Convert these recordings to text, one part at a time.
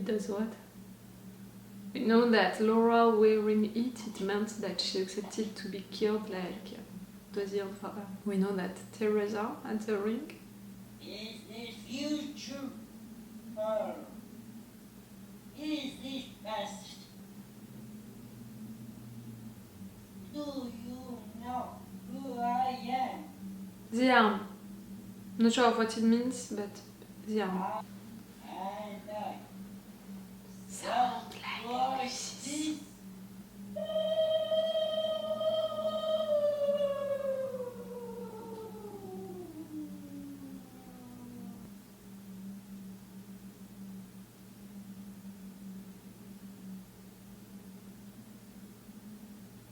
It does what? We know that Laura wearing it meant that she accepted to be killed like the year father. We know that Teresa had the ring. Is this future? Or is this past? Do you know who I am? The arm. Not sure of what it means, but the arm. And I Sound like this.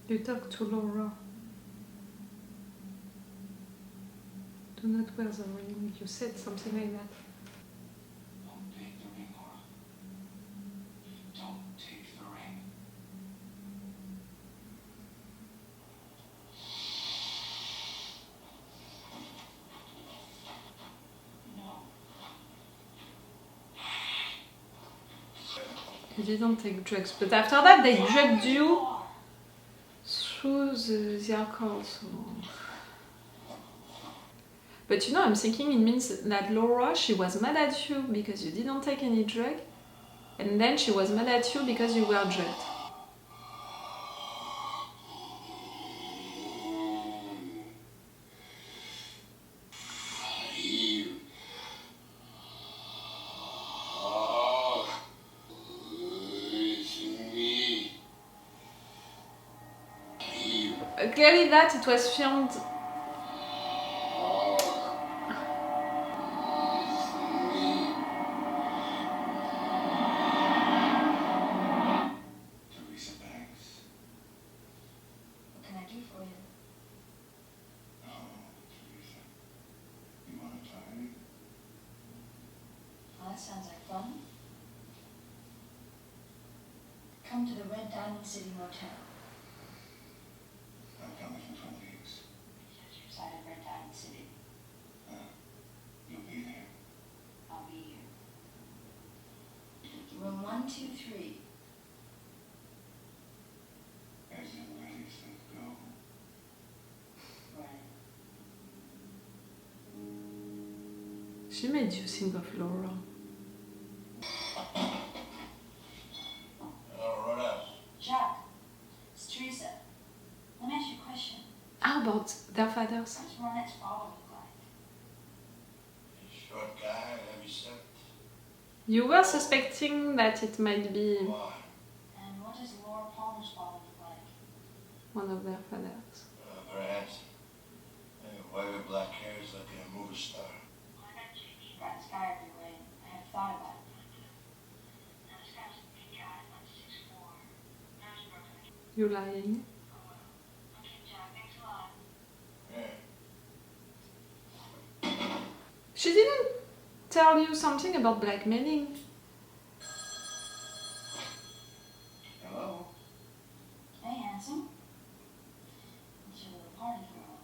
You talk to Laura. Do not wear the ring. You said something like that. Don't take the ring, Laura. Don't take the ring. No. You didn't take drugs, but after that they drugged you through the alcohol. So. But you know, I'm thinking it means that Laura, she was mad at you because you didn't take any drug, and then she was mad at you because you were drugged. Clearly that it was filmed. That sounds like fun. Come to the Red Diamond City Motel. I'm coming for 20 weeks. Just your side of Red Diamond City. You'll be there. I'll be here. Room 123. As in ready, set, go. Right. She made you think of Laura. Jack, it's Teresa. Let me ask you a question. How about their fathers? What's Ronette's father look like? Short guy, heavy set. You were suspecting that it might be And what does Laura Palmer's father look like? one of their fathers. Very handsome. Wavy black hair is like a movie star. Got this guy everywhere. I have thought about it. You lying? Yeah. She didn't tell you something about blackmailing. Hello? Hey, handsome. It's your little party girl.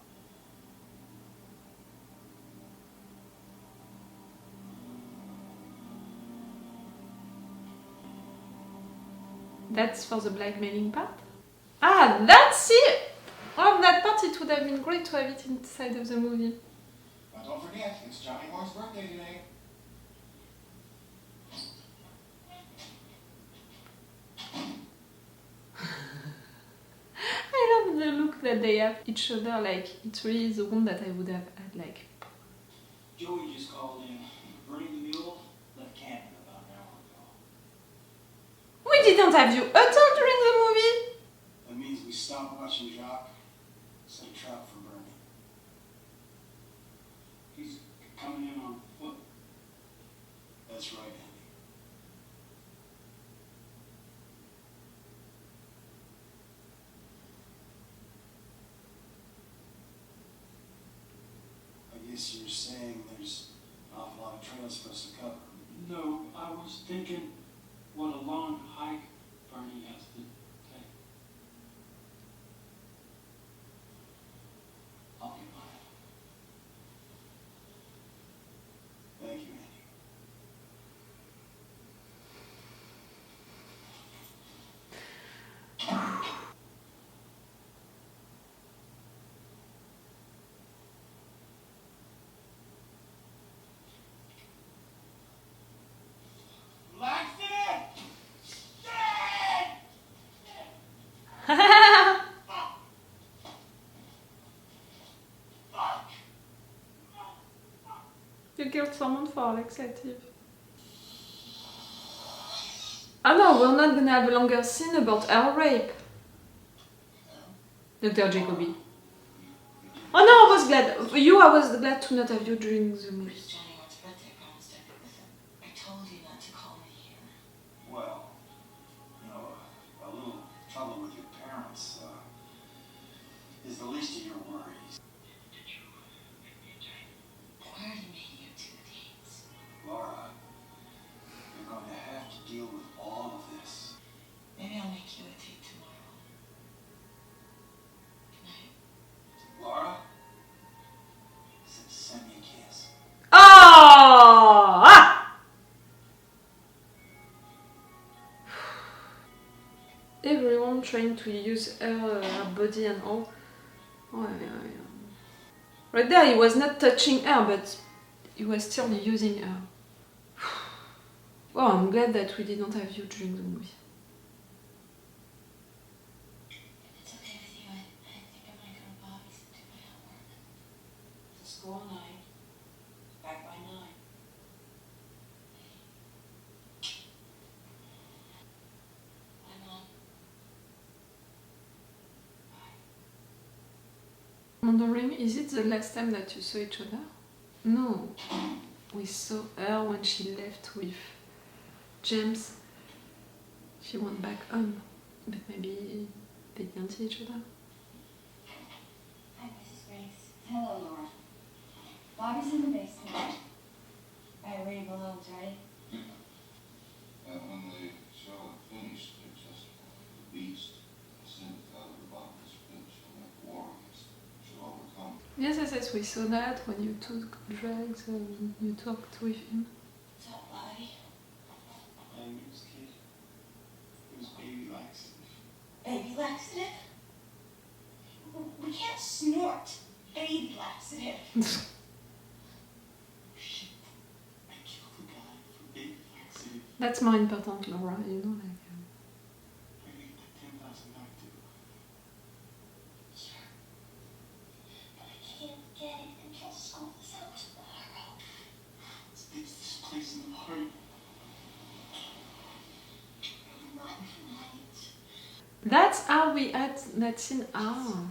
That's for the blackmailing part? Ah, that's it! Oh, that part, it would have been great to have it inside of the movie. But don't forget, it's Johnny Moore's birthday today. I love the look that they have each other, like, it's really the one that I would have had, like... Joey just called in. Bernie the mule left camping about an hour ago. We didn't have you at all during the movie! That means we stopped watching Jacques, set a trap for Bernie. He's coming in on foot. That's right, Andy. I guess you're saying there's an awful lot of trails for us to cover. No, I was thinking what a long hike Bernie has to take. I'll get on it. Thank you, Andy. You killed someone for laxative. Oh no, we're not gonna have a longer scene about her rape. Dr. Jacobi. Oh no, I was glad. For you, I was glad to not have you during the movie. Johnny wants birthday, I promised I'd be with him. I told you not to call me here. Well, a little trouble with your parents is the least of your worries. I already made you 2 dates. Laura, you're going to have to deal with all of this. Maybe I'll make you a date tomorrow. Good night. Laura, send me a kiss. Oh! Ah! Everyone trying to use her body and all. Oh, yeah. Right there, he was not touching her, but he was still using her. Well, I'm glad that we did not have you during the movie. It's okay with you. I think I might go to Bobby's and do my homework. It's school night. Back by 9. Bye, Mom. I'm wondering, is it the last time that you saw each other? No. We saw her when she left with James. She went back home, but maybe they didn't see each other. Hi, Mrs. Grace. Hello, Laura. Bobby's in the basement. Irene belongs, right? And when the show had finished, they just released and sent it out of the box finished and that war against should overcome. Yes, we saw that when you took drugs and you talked with him. What's up, Bobby? It was kid. It was baby laxative. Baby laxative? We can't snort baby laxative. Shit. I killed the guy for baby laxative. That's more important, Laura, you know, like... I need the 10,000 back too. Sure. But I can't get it until school is out tomorrow. Let's ditch this place in a hurry. Not tonight. That's how we had that scene. Ah.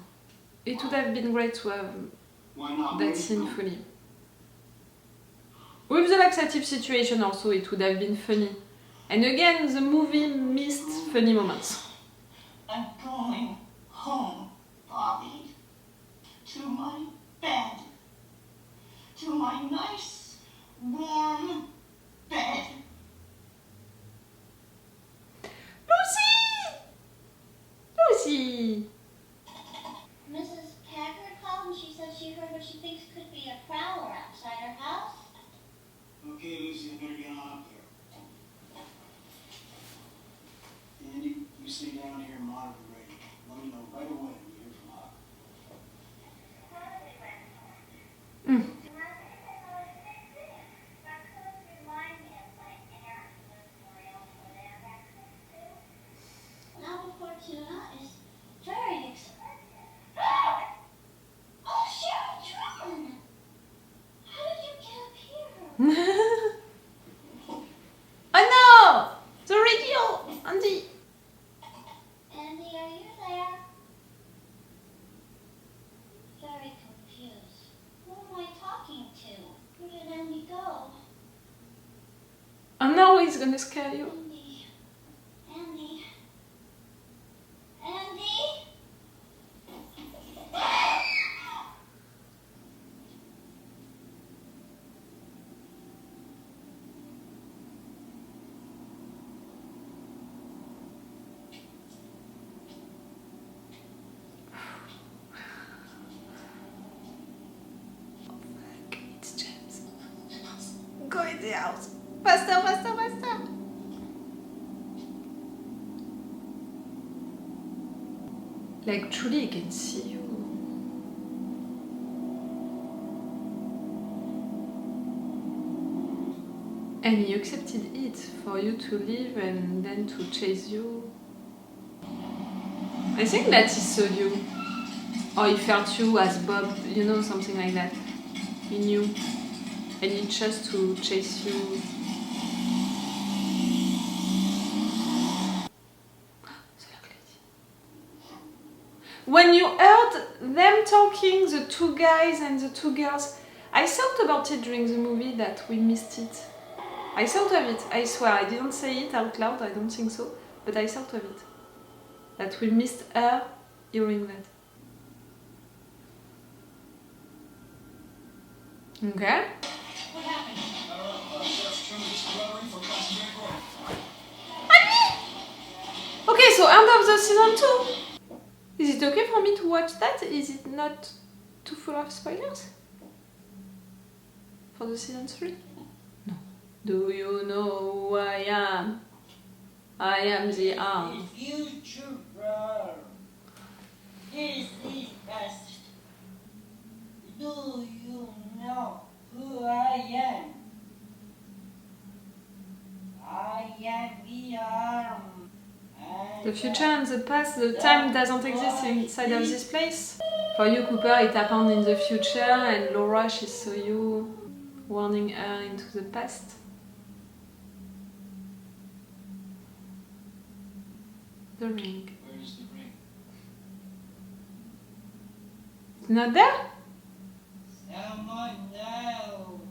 It would have been great to have Why not? that scene fully. With the laxative situation also, it would have been funny. And again, the movie missed funny moments. I'm going home, Bobby. To my bed. To my nice, warm bed. Lucy! Mrs. Packard called and she said she heard what she thinks could be a prowler outside her house. Okay, Lucy, I better get on up there. Andy, you stay down here and monitor the radio. Let me know right away when you hear from Huck. Now before tuna is very expensive. Oh, Sharon Truman! How did you get up here? Oh no! The radio! Andy! Andy, are you there? Very confused. Who am I talking to? Where did Andy go? Oh no, he's gonna scare you. Andy. Andy. Andy? It's James. Go in the house. Faster, faster, faster! Like, truly, he can see you. And he accepted it for you to leave and then to chase you. I think that he saw you. Or he felt you as Bob, you know, something like that. He knew. and he chose to chase you. When you heard them talking, the two guys and the two girls, I thought about it during the movie that we missed it. I thought of it, I swear. I didn't say it out loud, I don't think so, but I thought of it. That we missed her hearing that. Okay. What happened? I don't know. Sheriff Truman just corroborating for concentrated growth. Okay, so end of the season 2. Is it okay for me to watch that? Is it not too full of spoilers? For the season 3? No. Do you know who I am? I am the arm. The future, bro. This is past. Do you know who I am? I am the arm. The future and the past, the time doesn't exist inside of this place. For you, Cooper, it happened in the future, and Laura, she saw you warning her into the past. The ring. Where is the ring? It's not there? Someone knows.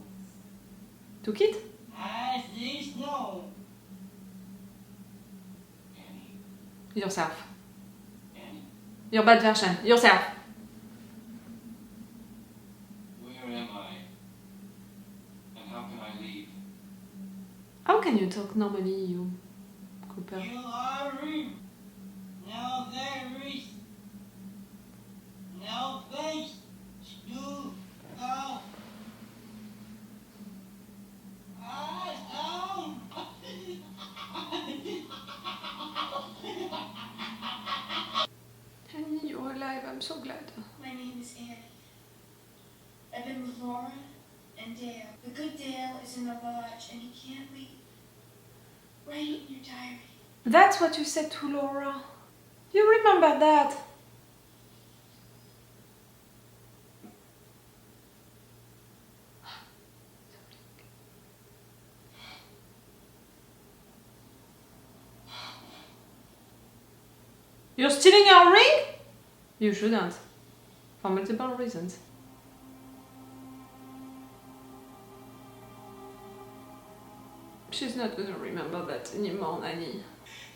Took it? I think no. Annie. Yourself. Annie. Your bad version. Yourself. Where am I? And how can I leave? How can you talk normally, you, Cooper? You are real. Now there is no place to go. I don't. Annie, you're alive. I'm so glad. My name is Annie. I've been with Laura and Dale. The good Dale is in the lodge and he can't leave. Write it in your diary. That's what you said to Laura. You remember that? You're stealing our ring? You shouldn't. For multiple reasons. She's not gonna remember that anymore, Annie.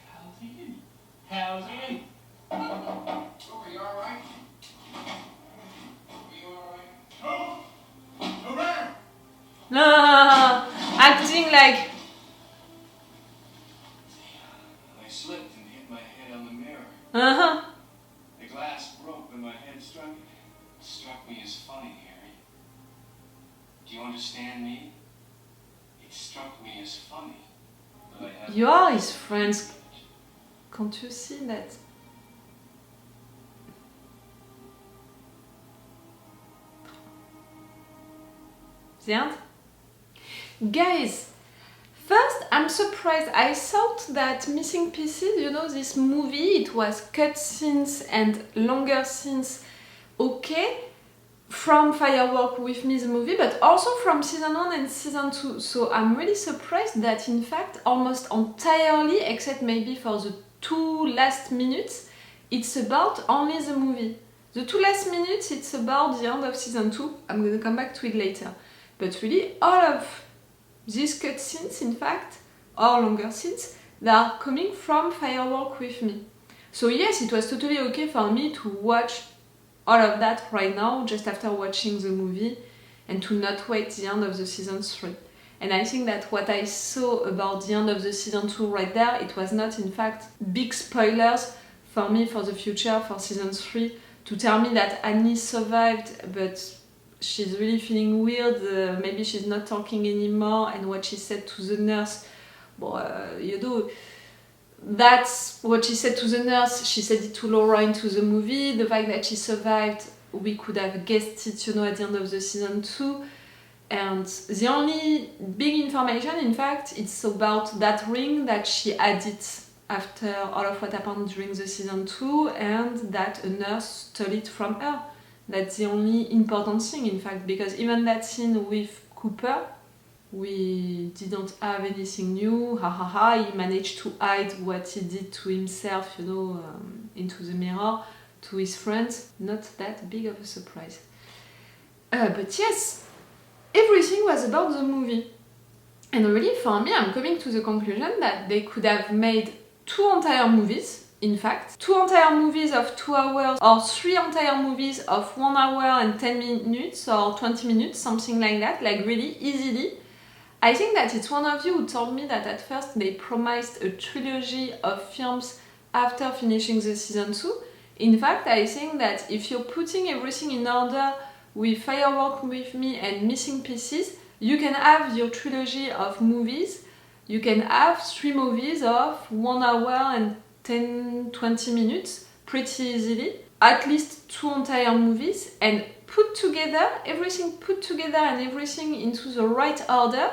How's Ian? How's Ian? Are you alright? Are you alright? Oh! Hooray! Acting like... I slipped and hit my head on the mirror. Uh-huh. The glass broke when my head struck it. It struck me as funny, Harry. Do you understand me? It struck me as funny. But I had You are his friends. Can't you see that? The end? Guys, first I'm surprised. I thought that Missing Pieces, you know, this movie, it was cut scenes and longer scenes, okay, from Firework With Me, the movie, but also from season 1 and season 2. So I'm really surprised that in fact almost entirely, except maybe for the 2 last minutes, it's about only the movie. The 2 last minutes, it's about the end of season 2. I'm gonna come back to it later. But really, all of these cut scenes, in fact, or longer scenes, they are coming from Firework With Me. So yes, it was totally okay for me to watch all of that right now, just after watching the movie, and to not wait the end of the season 3. And I think that what I saw about the end of the season 2 right there, it was not in fact big spoilers for me for the future, for season 3, to tell me that Annie survived, but she's really feeling weird, maybe she's not talking anymore, and what she said to the nurse, you know, that's what she said to the nurse, she said it to Laura into the movie, the fact that she survived, we could have guessed it, you know, at the end of the season 2, and the only big information, in fact, it's about that ring that she added after all of what happened during the season 2, and that a nurse stole it from her. That's the only important thing, in fact, because even that scene with Cooper. We didn't have anything new, ha ha ha, he managed to hide what he did to himself, you know, into the mirror, to his friends. Not that big of a surprise. But yes, everything was about the movie. And really, for me, I'm coming to the conclusion that they could have made 2 entire movies, in fact. 2 entire movies of 2 hours, or 3 entire movies of 1 hour and 10 minutes, or 20 minutes, something like that, like really easily. I think that it's one of you who told me that at first they promised a trilogy of films after finishing the season 2. In fact, I think that if you're putting everything in order with Firework With Me and Missing Pieces, you can have your trilogy of movies. You can have 3 movies of 1 hour and 10-20 minutes pretty easily. At least 2 entire movies, and put together, everything put together and everything into the right order.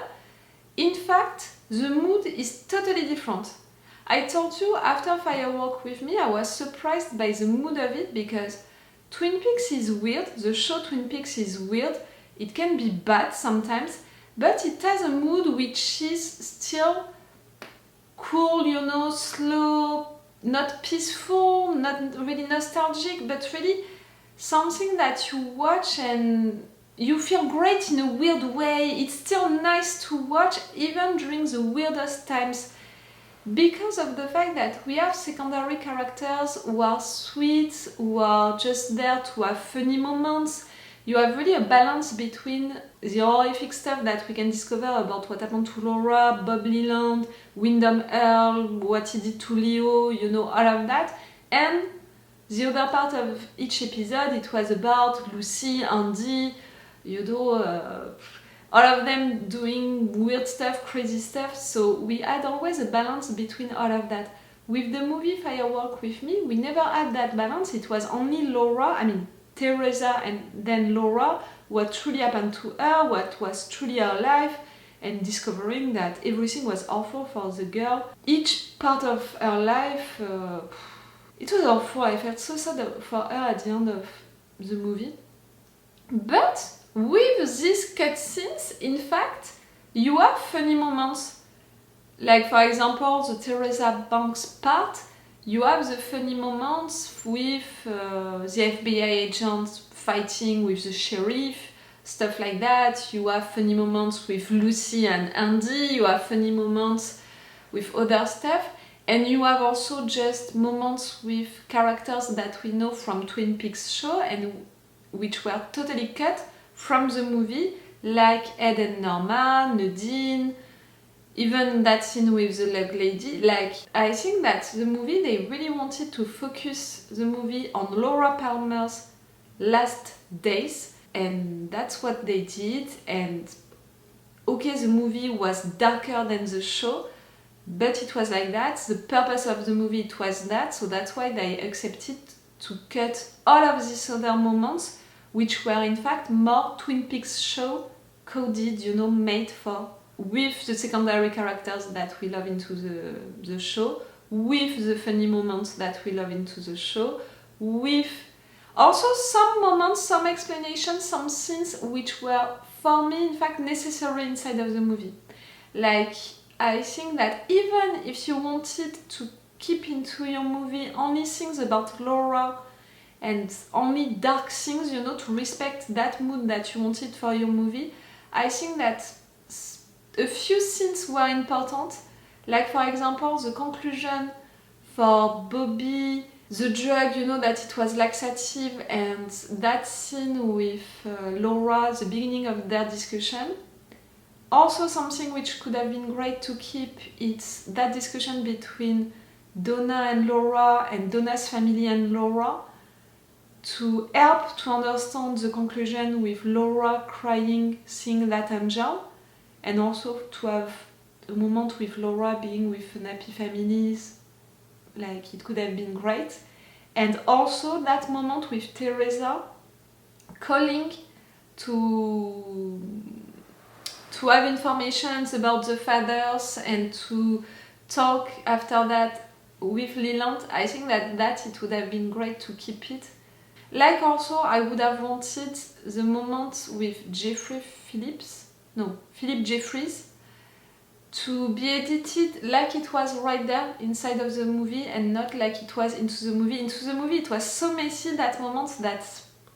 In fact, the mood is totally different. I told you after Firework With Me, I was surprised by the mood of it because Twin Peaks is weird, the show Twin Peaks is weird, it can be bad sometimes, but it has a mood which is still cool, you know, slow, not peaceful, not really nostalgic, but really something that you watch and you feel great in a weird way. It's still nice to watch even during the weirdest times, because of the fact that we have secondary characters who are sweet, who are just there to have funny moments. You have really a balance between the horrific stuff that we can discover about what happened to Laura, Bob Leland, Wyndham Earl, what he did to Leo, you know, all of that. And the other part of each episode, it was about Lucy, Andy, you know, all of them doing weird stuff, crazy stuff. So we had always a balance between all of that. With the movie Firework With Me, we never had that balance. It was only Teresa and then Laura, what truly happened to her, what was truly her life, and discovering that everything was awful for the girl. Each part of her life, it was awful. I felt so sad for her at the end of the movie. But with these cutscenes, in fact, you have funny moments. Like, for example, the Teresa Banks part, you have the funny moments with the FBI agents fighting with the sheriff, stuff like that. You have funny moments with Lucy and Andy, you have funny moments with other stuff, and you have also just moments with characters that we know from Twin Peaks show and which were totally cut from the movie, like Ed and Norma, Nadine, even that scene with the lug lady. Like, I think that the movie, they really wanted to focus the movie on Laura Palmer's last days, and that's what they did. And okay, the movie was darker than the show, but it was like that. The purpose of the movie, it was that, so that's why they accepted to cut all of these other moments, which were in fact more Twin Peaks show coded, you know, made for, with the secondary characters that we love into the show, with the funny moments that we love into the show, with also some moments, some explanations, some scenes which were, for me, in fact, necessary inside of the movie. Like, I think that even if you wanted to keep into your movie only things about Laura and only dark things, you know, to respect that mood that you wanted for your movie, I think that a few scenes were important. Like, for example, the conclusion for Bobby, the drug, you know, that it was laxative, and that scene with Laura, the beginning of their discussion. Also something which could have been great to keep, it's that discussion between Donna and Laura and Donna's family and Laura, to help to understand the conclusion with Laura crying, seeing that angel, and also to have a moment with Laura being with an happy families, like it could have been great. And also that moment with Teresa calling to have information about the fathers and to talk after that with Leland. I think that it would have been great to keep it. Like also, I would have wanted the moment with Jeffrey Phillips, Philip Jeffries, to be edited like it was right there inside of the movie and not like it was into the movie. Into the movie it was so messy that moment that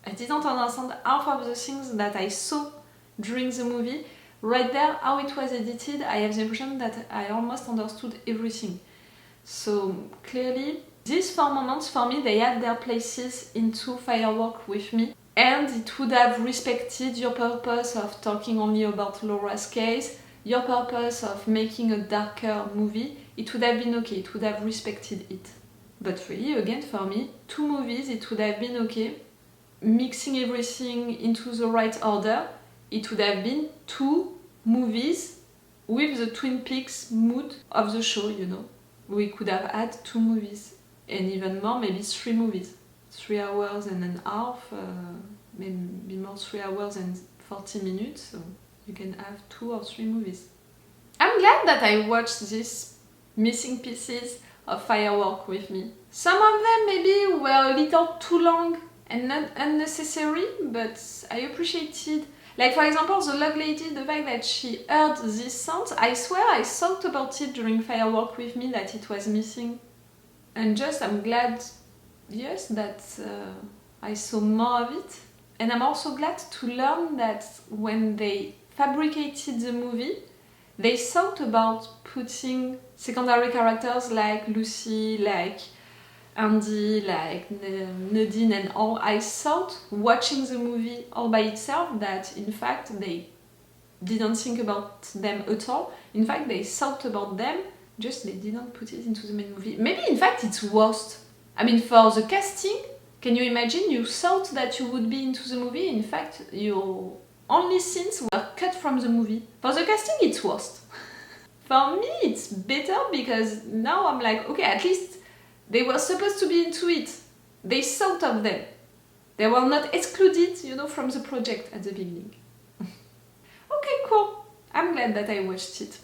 I didn't understand half of the things that I saw during the movie. Right there, how it was edited, I have the impression that I almost understood everything. So clearly, these 4 moments for me, they had their places into Firework with me. And it would have respected your purpose of talking only about Laura's case, your purpose of making a darker movie. It would have been okay, it would have respected it. But really, again, for me, 2 movies, it would have been okay. Mixing everything into the right order, it would have been 2 movies with the Twin Peaks mood of the show, you know. We could have had 2 movies, and even more, maybe 3 movies. 3 hours and a half, maybe more 3 hours and 40 minutes, so you can have 2 or 3 movies. I'm glad that I watched these missing pieces of Firework with me. Some of them maybe were a little too long and not unnecessary, but I appreciated. Like for example, the Log Lady, the fact that she heard this sound, I swear I thought about it during Firework with me that it was missing. And just I'm glad, yes, that I saw more of it. And I'm also glad to learn that when they fabricated the movie, they thought about putting secondary characters like Lucy, like Andy, like Nadine and all. I thought, watching the movie all by itself, that in fact they didn't think about them at all. In fact, they thought about them, just they didn't put it into the main movie. Maybe in fact it's worse. I mean, for the casting, can you imagine you thought that you would be into the movie, in fact your only scenes were cut from the movie. For the casting it's worst. For me it's better because now I'm like, okay, at least they were supposed to be into it. They thought of them. They were not excluded, you know, from the project at the beginning. Okay, cool. I'm glad that I watched it.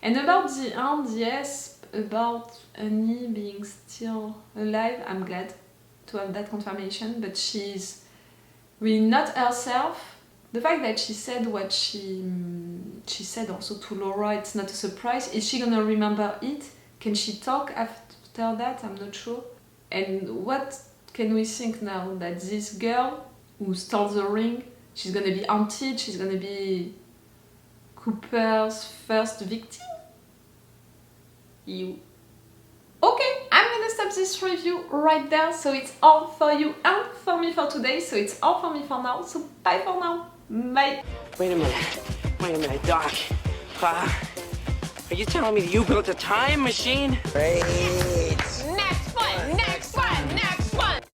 And about the end, yes, about Annie being still alive, I'm glad to have that confirmation, but she's really not herself. The fact that she said what she said also to Laura, it's not a surprise. Is she gonna remember it? Can she talk after that? I'm not sure. And what can we think now? That this girl who stole the ring, she's gonna be haunted, she's gonna be Cooper's first victim? You. Okay, I'm gonna stop this review right there. So it's all for you and for me for today. So it's all for me for now. So bye for now. Bye. Wait a minute, Doc. Are you telling me that you built a time machine? Great.